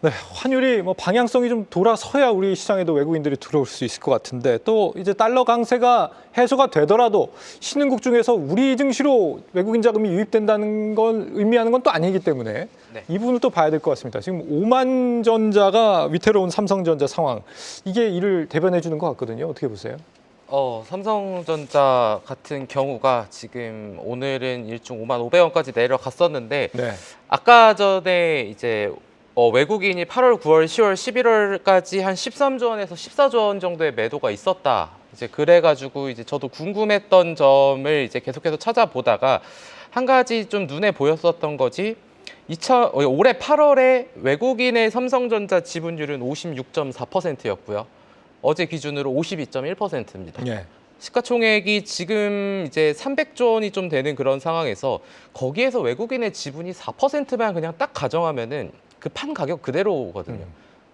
네, 환율이 뭐 방향성이 좀 돌아서야 우리 시장에도 외국인들이 들어올 수 있을 것 같은데 또 이제 달러 강세가 해소가 되더라도 신흥국 중에서 우리 증시로 외국인 자금이 유입된다는 걸 의미하는 건 또 아니기 때문에 네. 이 부분을 또 봐야 될 것 같습니다. 지금 오만전자가 위태로운 삼성전자 상황 이게 이를 대변해 주는 것 같거든요. 어떻게 보세요? 삼성전자 같은 경우가 지금 오늘은 일중 5만 500원까지 내려갔었는데 네. 아까 전에 이제 외국인이 8월, 9월, 10월, 11월까지 한 13조 원에서 14조 원 정도의 매도가 있었다. 이제 그래가지고 이제 저도 궁금했던 점을 이제 계속해서 찾아보다가 한 가지 좀 눈에 보였었던 거지. 올해 8월에 외국인의 삼성전자 지분율은 56.4%였고요. 어제 기준으로 52.1%입니다. 네. 시가총액이 지금 이제 300조 원이 좀 되는 그런 상황에서 거기에서 외국인의 지분이 4%만 그냥 딱 가정하면은 그 판 가격 그대로거든요.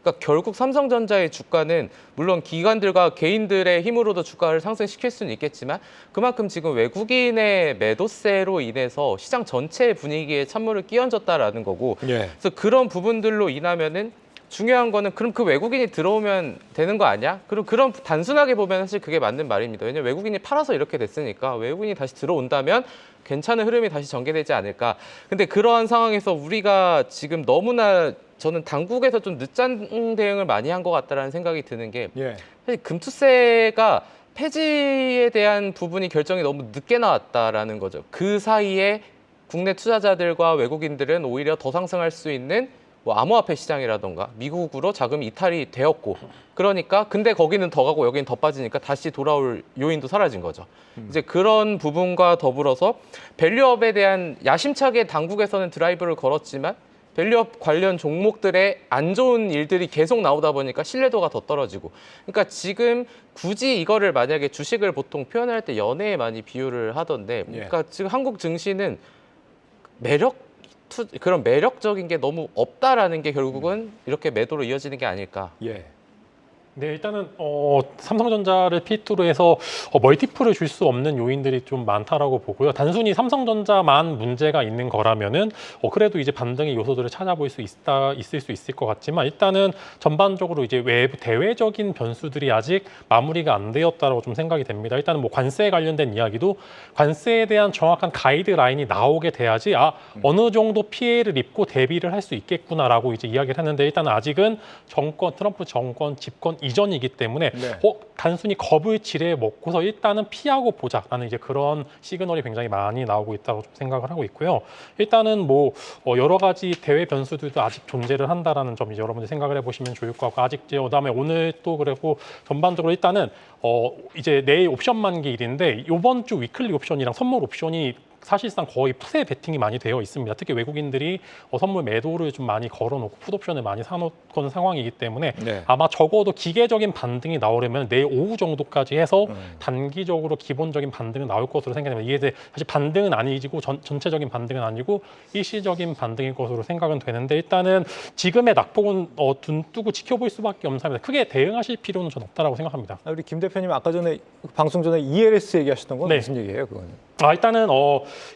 그러니까 결국 삼성전자의 주가는 물론 기관들과 개인들의 힘으로도 주가를 상승시킬 수는 있겠지만 그만큼 지금 외국인의 매도세로 인해서 시장 전체 분위기에 찬물을 끼얹었다라는 거고 예. 그래서 그런 부분들로 인하면은 중요한 거는 그럼 그 외국인이 들어오면 되는 거 아니야? 그럼 단순하게 보면 사실 그게 맞는 말입니다. 왜냐면 외국인이 팔아서 이렇게 됐으니까 외국인이 다시 들어온다면 괜찮은 흐름이 다시 전개되지 않을까. 근데 그러한 상황에서 우리가 지금 너무나 저는 당국에서 좀 늦장 대응을 많이 한 것 같다라는 생각이 드는 게 예. 사실 금투세가 폐지에 대한 부분이 결정이 너무 늦게 나왔다라는 거죠. 그 사이에 국내 투자자들과 외국인들은 오히려 더 상승할 수 있는 뭐 암호화폐 시장이라던가 미국으로 자금이 이탈이 되었고 그러니까 근데 거기는 더 가고 여기는 더 빠지니까 다시 돌아올 요인도 사라진 거죠. 이제 그런 부분과 더불어서 밸류업에 대한 야심차게 당국에서는 드라이브를 걸었지만 밸류업 관련 종목들의 안 좋은 일들이 계속 나오다 보니까 신뢰도가 더 떨어지고 그러니까 지금 굳이 이거를 만약에 주식을 보통 표현할 때 연애에 많이 비유를 하던데 그러니까 지금 한국 증시는 그런 매력적인 게 너무 없다라는 게 결국은 이렇게 매도로 이어지는 게 아닐까. 예. 네, 일단은 삼성전자를 필두로 해서 멀티플을 줄 수 없는 요인들이 좀 많다라고 보고요. 단순히 삼성전자만 문제가 있는 거라면은 그래도 이제 반등의 요소들을 찾아볼 수 있을 수 있을 것 같지만 일단은 전반적으로 이제 외부 대외적인 변수들이 아직 마무리가 안 되었다라고 좀 생각이 됩니다. 일단은 뭐 관세에 관련된 이야기도 관세에 대한 정확한 가이드라인이 나오게 돼야지 어느 정도 피해를 입고 대비를 할 수 있겠구나라고 이제 이야기를 했는데 일단은 아직은 트럼프 정권 집권 이전이기 때문에 단순히 겁을 지레 먹고서 일단은 피하고 보자라는 이제 그런 시그널이 굉장히 많이 나오고 있다고 좀 생각을 하고 있고요. 일단은 뭐 여러 가지 대외 변수들도 아직 존재를 한다라는 점 이제 여러분들 생각을 해보시면 좋을 것 같고 아직 이제 그다음에 오늘 또 그리고 전반적으로 일단은 이제 내일 옵션 만기일인데 이번 주 위클리 옵션이랑 선물 옵션이 사실상 거의 푸세 베팅이 많이 되어 있습니다. 특히 외국인들이 선물 매도를 좀 많이 걸어놓고 풋옵션을 많이 사놓은 상황이기 때문에 아마 적어도 기계적인 반등이 나오려면 내일 오후 정도까지 해서 단기적으로 기본적인 반등은 나올 것으로 생각됩니다. 이게 이제 사실 반등은 아니고 전체적인 반등은 아니고 일시적인 반등일 것으로 생각은 되는데 일단은 지금의 낙폭은 눈 뜨고 지켜볼 수밖에 없는 상황입니다. 크게 대응하실 필요는 전 없다라고 생각합니다. 우리 김 대표님 아까 전에 방송 전에 ELS 얘기하셨던 건 무슨 얘기예요, 그거는? 일단은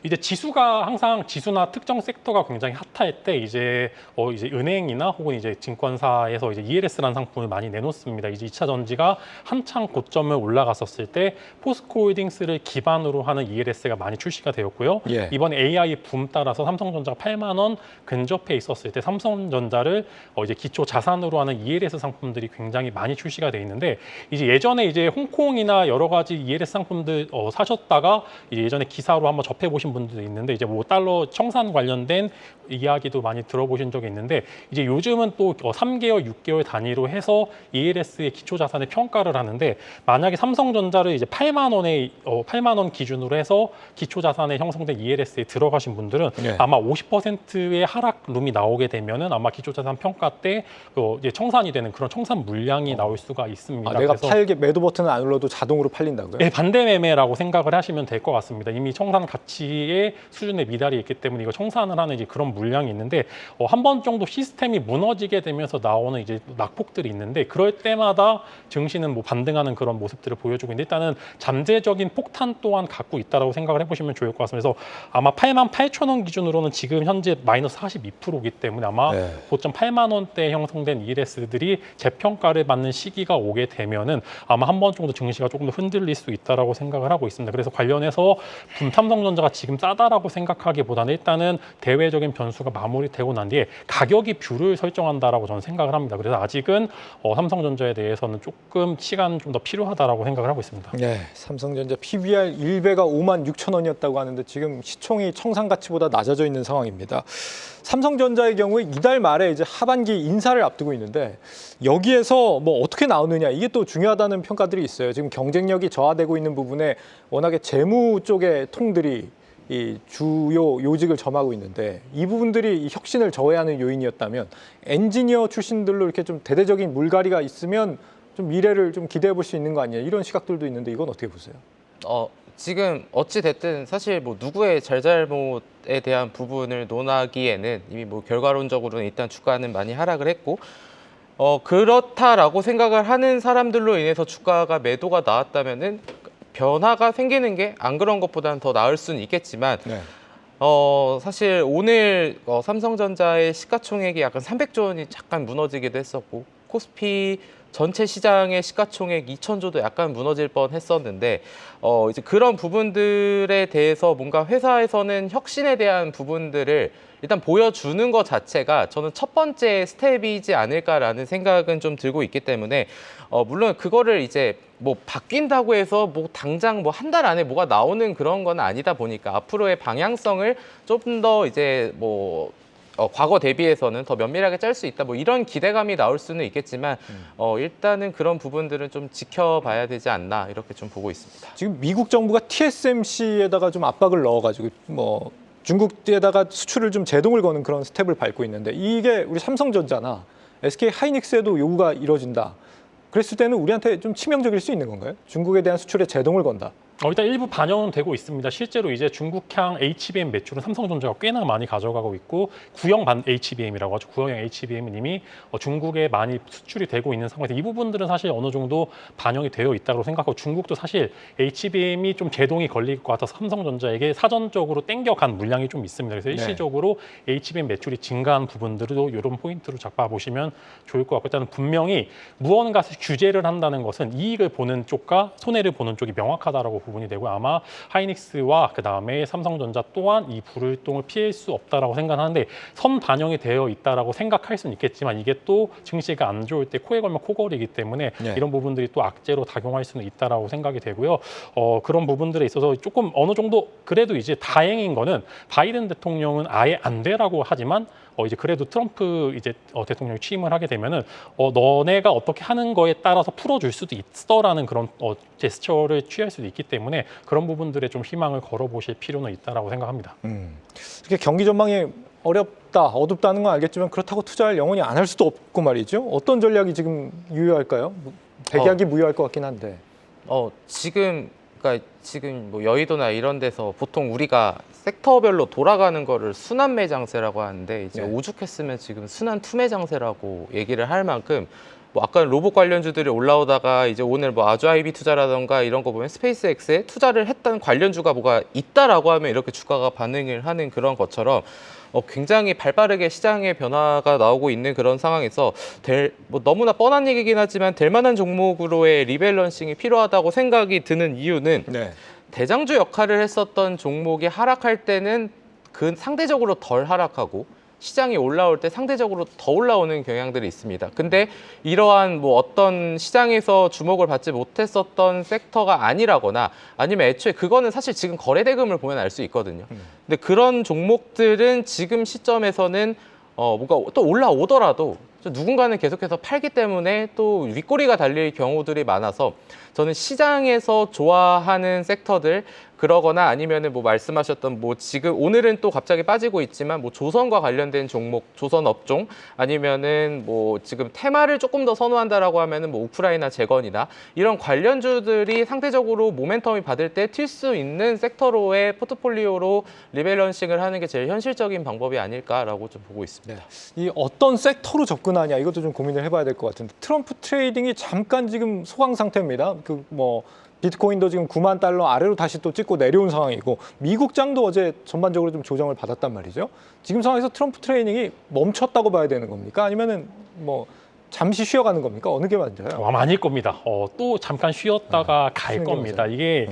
이제 지수가 항상 지수나 특정 섹터가 굉장히 핫할 때 이제 은행이나 혹은 이제 증권사에서 이제 ELS라는 상품을 많이 내놓습니다. 이제 2차 전지가 한창 고점을 올라갔었을 때 포스코홀딩스를 기반으로 하는 ELS가 많이 출시가 되었고요. 이번 AI 붐 따라서 삼성전자가 8만 원 근접해 있었을 때 삼성전자를 이제 기초 자산으로 하는 ELS 상품들이 굉장히 많이 출시가 돼 있는데 이제 예전에 이제 홍콩이나 여러 가지 ELS 상품들 사셨다가 이제 예전에 기사로 한번 접해보신 분들도 있는데 이제 뭐 달러 청산 관련된 이야기도 많이 들어보신 적이 있는데 이제 요즘은 또 3개월, 6개월 단위로 해서 ELS의 기초 자산의 평가를 하는데 만약에 삼성전자를 이제 8만 원 기준으로 해서 기초 자산에 형성된 ELS에 들어가신 분들은 아마 50%의 하락 룸이 나오게 되면은 아마 기초 자산 평가 때 이제 청산이 되는 그런 청산 물량이 나올 수가 있습니다. 내가 매도 버튼을 안 눌러도 자동으로 팔린다고요? 네, 반대 매매라고 생각을 하시면 될 것 같습니다. 겁니다. 이미 청산 가치의 수준의 미달이 있기 때문에 이거 청산을 하는 이제 그런 물량이 있는데 한 번 정도 시스템이 무너지게 되면서 나오는 이제 낙폭들이 있는데 그럴 때마다 증시는 뭐 반등하는 그런 모습들을 보여주고 있는데 일단은 잠재적인 폭탄 또한 갖고 있다라고 생각을 해보시면 좋을 것 같습니다. 그래서 아마 88,000원 기준으로는 지금 현재 마이너스 42%이기 때문에 아마 네. 고점 8만 원대에 형성된 ELS들이 재평가를 받는 시기가 오게 되면은 아마 한 번 정도 증시가 조금 더 흔들릴 수 있다라고 생각을 하고 있습니다. 그래서 관련해서 삼성전자가 지금 싸다라고 생각하기보다는 일단은 대외적인 변수가 마무리되고 난 뒤에 가격이 뷰를 설정한다라고 저는 생각을 합니다. 그래서 아직은 삼성전자에 대해서는 조금 시간 좀 더 필요하다라고 생각을 하고 있습니다. 네, 삼성전자 PBR 1배가 56,000원이었다고 하는데 지금 시총이 청산 가치보다 낮아져 있는 상황입니다. 삼성전자의 경우에 이달 말에 이제 하반기 인사를 앞두고 있는데 여기에서 뭐 어떻게 나오느냐 이게 또 중요하다는 평가들이 있어요. 지금 경쟁력이 저하되고 있는 부분에 워낙에 재무 쪽의 통들이 이 주요 요직을 점하고 있는데 이 부분들이 이 혁신을 저해하는 요인이었다면 엔지니어 출신들로 이렇게 좀 대대적인 물갈이가 있으면 좀 미래를 좀 기대해 볼 수 있는 거 아니냐 이런 시각들도 있는데 이건 어떻게 보세요? 지금 어찌 됐든 사실 뭐 누구의 잘잘못에 대한 부분을 논하기에는 이미 뭐 결과론적으로는 일단 주가는 많이 하락을 했고 그렇다라고 생각을 하는 사람들로 인해서 주가가 매도가 나왔다면은 변화가 생기는 게 안 그런 것보다는 더 나을 수는 있겠지만 네. 사실 오늘 삼성전자의 시가총액이 약간 300조 원이 잠깐 무너지기도 했었고 코스피 전체 시장의 시가총액 2,000조도 약간 무너질 뻔했었는데 이제 그런 부분들에 대해서 뭔가 회사에서는 혁신에 대한 부분들을 일단 보여주는 것 자체가 저는 첫 번째 스텝이지 않을까라는 생각은 좀 들고 있기 때문에 물론 그거를 이제 뭐 바뀐다고 해서 뭐 당장 뭐 한 달 안에 뭐가 나오는 그런 건 아니다 보니까 앞으로의 방향성을 좀 더 이제 뭐 과거 대비해서는 더 면밀하게 짤 수 있다 뭐 이런 기대감이 나올 수는 있겠지만 일단은 그런 부분들은 좀 지켜봐야 되지 않나 이렇게 좀 보고 있습니다. 지금 미국 정부가 TSMC에다가 좀 압박을 넣어가지고 뭐 중국에다가 수출을 좀 제동을 거는 그런 스텝을 밟고 있는데 이게 우리 삼성전자나 SK 하이닉스에도 요구가 이뤄진다. 그랬을 때는 우리한테 좀 치명적일 수 있는 건가요? 중국에 대한 수출에 제동을 건다. 일단 일부 반영은 되고 있습니다. 실제로 이제 중국향 HBM 매출은 삼성전자가 꽤나 많이 가져가고 있고 구형 반 HBM이라고 하죠. 구형 HBM은 이미 중국에 많이 수출이 되고 있는 상황에서 이 부분들은 사실 어느 정도 반영이 되어 있다고 생각하고 중국도 사실 HBM이 좀 제동이 걸릴 것 같아서 삼성전자에게 사전적으로 땡겨간 물량이 좀 있습니다. 그래서 일시적으로 HBM 매출이 증가한 부분들도 이런 포인트로 잡아보시면 좋을 것 같고 일단 분명히 무언가 규제를 한다는 것은 이익을 보는 쪽과 손해를 보는 쪽이 명확하다라고 부분이 되고 아마 하이닉스와 그 다음에 삼성전자 또한 이 불일동을 피할 수 없다라고 생각하는데 선 반영이 되어 있다라고 생각할 수는 있겠지만 이게 또 증시가 안 좋을 때 코에 걸면 코걸이기 때문에 이런 부분들이 또 악재로 작용할 수는 있다라고 생각이 되고요. 그런 부분들에 있어서 조금 어느 정도 그래도 이제 다행인 거는 바이든 대통령은 아예 안 되라고 하지만 이제 그래도 트럼프 이제 대통령이 취임을 하게 되면은 너네가 어떻게 하는 거에 따라서 풀어줄 수도 있어라는 그런 제스처를 취할 수도 있기 때문에 그런 부분들에 좀 희망을 걸어보실 필요는 있다라고 생각합니다. 이렇게 경기 전망이 어렵다, 어둡다는 건 알겠지만 그렇다고 투자를 영원히 안 할 수도 없고 말이죠. 어떤 전략이 지금 유효할까요? 백약이 무효할 것 같긴 한데. 그러니까 지금 뭐 여의도나 이런 데서 보통 우리가 섹터별로 돌아가는 거를 순환 매장세라고 하는데 이제 오죽했으면 지금 순환 투매 장세라고 얘기를 할 만큼 뭐 아까 로봇 관련주들이 올라오다가 이제 오늘 뭐 아주아이비 투자라던가 이런 거 보면 스페이스X에 투자를 했던 관련주가 뭐가 있다라고 하면 이렇게 주가가 반응을 하는 그런 것처럼 굉장히 발빠르게 시장의 변화가 나오고 있는 그런 상황에서 뭐 너무나 뻔한 얘기긴 하지만 될 만한 종목으로의 리밸런싱이 필요하다고 생각이 드는 이유는 대장주 역할을 했었던 종목이 하락할 때는 그 상대적으로 덜 하락하고 시장이 올라올 때 상대적으로 더 올라오는 경향들이 있습니다. 근데 이러한 뭐 어떤 시장에서 주목을 받지 못했었던 섹터가 아니라거나 아니면 애초에 그거는 사실 지금 거래 대금을 보면 알 수 있거든요. 근데 그런 종목들은 지금 시점에서는 뭔가 또 올라오더라도 누군가는 계속해서 팔기 때문에 또 윗꼬리가 달릴 경우들이 많아서 저는 시장에서 좋아하는 섹터들 그러거나 아니면은 뭐 말씀하셨던 뭐 지금 오늘은 또 갑자기 빠지고 있지만 뭐 조선과 관련된 종목, 조선 업종 아니면은 뭐 지금 테마를 조금 더 선호한다라고 하면은 뭐 우크라이나 재건이나 이런 관련주들이 상대적으로 모멘텀이 받을 때 튈 수 있는 섹터로의 포트폴리오로 리밸런싱을 하는 게 제일 현실적인 방법이 아닐까라고 좀 보고 있습니다. 이 어떤 섹터로 접근하냐 이것도 좀 고민을 해봐야 될 것 같은데 트럼프 트레이딩이 잠깐 지금 소강 상태입니다. 그 뭐 비트코인도 지금 9만 달러 아래로 다시 또 찍고 내려온 상황이고 미국장도 어제 전반적으로 좀 조정을 받았단 말이죠. 지금 상황에서 트럼프 트레이딩이 멈췄다고 봐야 되는 겁니까? 아니면은 뭐 잠시 쉬어가는 겁니까? 어느 게 맞아요? 아마 아닐 겁니다. 또 잠깐 쉬었다가 갈 쉬는 겁니다. 거죠. 이게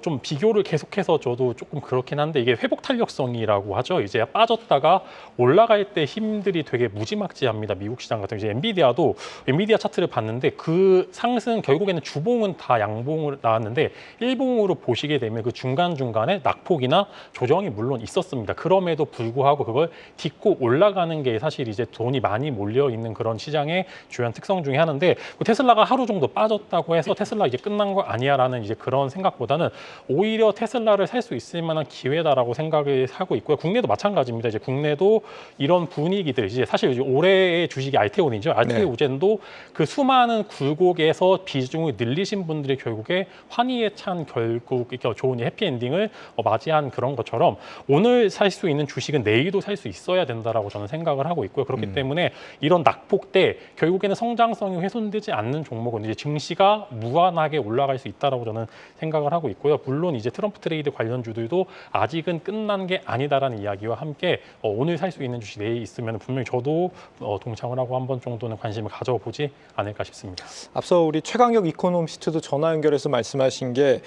좀 비교를 계속해서 저도 조금 그렇긴 한데 이게 회복 탄력성이라고 하죠. 이제 빠졌다가 올라갈 때 힘들이 되게 무지막지합니다. 미국 시장 같은 경우 이제 엔비디아도 엔비디아 차트를 봤는데 그 상승 결국에는 주봉은 다 양봉을 나왔는데 일봉으로 보시게 되면 그 중간중간에 낙폭이나 조정이 물론 있었습니다. 그럼에도 불구하고 그걸 딛고 올라가는 게 사실 이제 돈이 많이 몰려 있는 그런 시장의 주요한 특성 중에 하나인데 테슬라가 하루 정도 빠졌다고 해서 테슬라 이제 끝난 거 아니야라는 이제 그런 생각보다는 오히려 테슬라를 살 수 있을 만한 기회다라고 생각을 하고 있고요. 국내도 마찬가지입니다. 이제 국내도 이런 분위기들 이제 사실 이제 올해의 주식이 알테온이죠. 알테오젠도 그 수많은 굴곡에서 비중을 늘리신 분들이 결국에 환희에 찬 결국 이렇게 좋은 해피엔딩을 맞이한 그런 것처럼 오늘 살 수 있는 주식은 내일도 살 수 있어야 된다라고 저는 생각을 하고 있고요. 그렇기 때문에 이런 낙폭 때 결국에는 성장성이 훼손되지 않는 종목은 이제 증시가 무한하게 올라갈 수 있다라고 저는 생각을 하고 있고요. 물론 이제 트럼프 트레이드 관련주들도 아직은 끝난 게 아니다라는 이야기와 함께 오늘 살 수 있는 주식 내일 있으면 분명히 저도 동참을 하고 한 번 정도는 관심을 가져보지 않을까 싶습니다. 앞서 우리 최강혁 이코노미스트도 전화 연결해서 말씀하신 게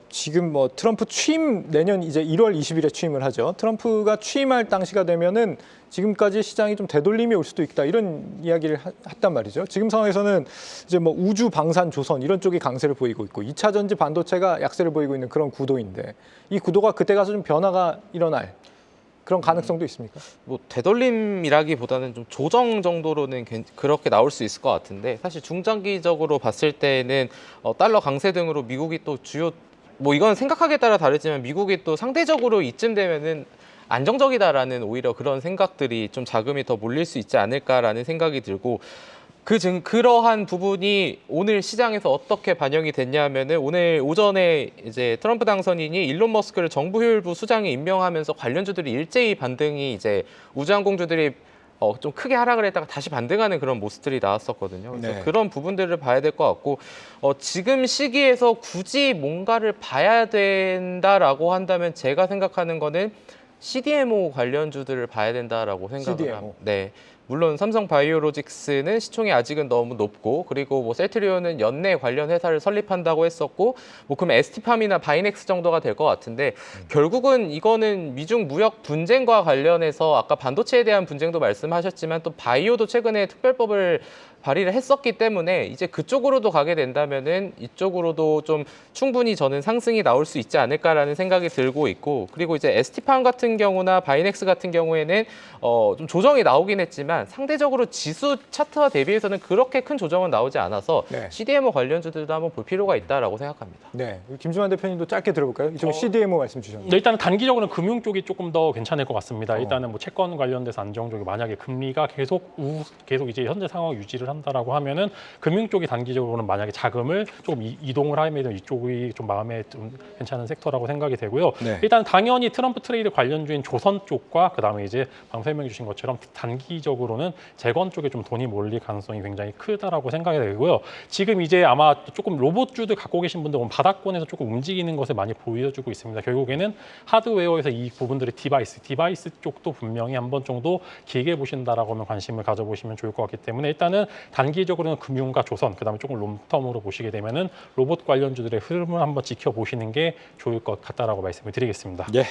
지금 뭐 트럼프 취임 내년 이제 1월 20일에 취임을 하죠. 트럼프가 취임할 당시가 되면은 지금까지 시장이 좀 되돌림이 올 수도 있다 이런 이야기를 했단 말이죠. 지금 상황에서는 이제 뭐 우주, 방산, 조선 이런 쪽이 강세를 보이고 있고 2차 전지 반도체가 약세를 보이고 있는 그런 구도인데 이 구도가 그때 가서 좀 변화가 일어날 그런 가능성도 있습니까? 뭐 되돌림이라기보다는 좀 조정 정도로는 그렇게 나올 수 있을 것 같은데 사실 중장기적으로 봤을 때는 달러 강세 등으로 미국이 또 주요 뭐 이건 생각하기에 따라 다르지만 미국이 또 상대적으로 이쯤 되면은 안정적이다라는 오히려 그런 생각들이 좀 자금이 더 몰릴 수 있지 않을까라는 생각이 들고 그러한 부분이 오늘 시장에서 어떻게 반영이 됐냐면은 오늘 오전에 이제 트럼프 당선인이 일론 머스크를 정부 효율부 수장에 임명하면서 관련주들이 일제히 반등이 이제 우주항공주들이 좀 크게 하락을 했다가 다시 반등하는 그런 모습들이 나왔었거든요. 그래서 네. 그런 부분들을 봐야 될 것 같고 지금 시기에서 굳이 뭔가를 봐야 된다라고 한다면 제가 생각하는 거는 CDMO 관련주들을 봐야 된다라고 생각을 CDMO. 합니다. 네. 물론 삼성 바이오로직스는 시총이 아직은 너무 높고 그리고 뭐 셀트리온은 연내 관련 회사를 설립한다고 했었고 뭐 그럼 ST팜이나 바이넥스 정도가 될 것 같은데 결국은 이거는 미중 무역 분쟁과 관련해서 아까 반도체에 대한 분쟁도 말씀하셨지만 또 바이오도 최근에 특별법을 발의를 했었기 때문에 이제 그쪽으로도 가게 된다면은 이쪽으로도 좀 충분히 저는 상승이 나올 수 있지 않을까라는 생각이 들고 있고 그리고 이제 ST팜 같은 경우나 바이넥스 같은 경우에는 좀 조정이 나오긴 했지만 상대적으로 지수 차트와 대비해서는 그렇게 큰 조정은 나오지 않아서 네. CDMO 관련주들도 한번 볼 필요가 있다라고 생각합니다. 네, 김주환 대표님도 짧게 들어볼까요? 이쪽 CDMO 말씀 주셨는데. 네, 일단은 단기적으로는 금융 쪽이 조금 더 괜찮을 것 같습니다. 일단은 뭐 채권 관련돼서 안정적이 만약에 금리가 계속 이제 현재 상황 유지를 한다라고 하면은 금융 쪽이 단기적으로는 만약에 자금을 조금 이동을 하면 이쪽이 좀 마음에 좀 괜찮은 섹터라고 생각이 되고요. 네. 일단 당연히 트럼프 트레이드 관련주인 조선 쪽과 그다음에 이제 방금 설명해 주신 것처럼 단기적으로는 재건 쪽에 좀 돈이 몰릴 가능성이 굉장히 크다라고 생각이 되고요. 지금 이제 아마 조금 로봇주들 갖고 계신 분들은 바닥권에서 조금 움직이는 것을 많이 보여주고 있습니다. 결국에는 하드웨어에서 이 부분들의 디바이스 쪽도 분명히 한 번 정도 길게 보신다라고 하면 관심을 가져보시면 좋을 것 같기 때문에 일단은 단기적으로는 금융과 조선, 그다음에 조금 롱텀으로 보시게 되면은 로봇 관련주들의 흐름을 한번 지켜보시는 게 좋을 것 같다라고 말씀을 드리겠습니다. 예.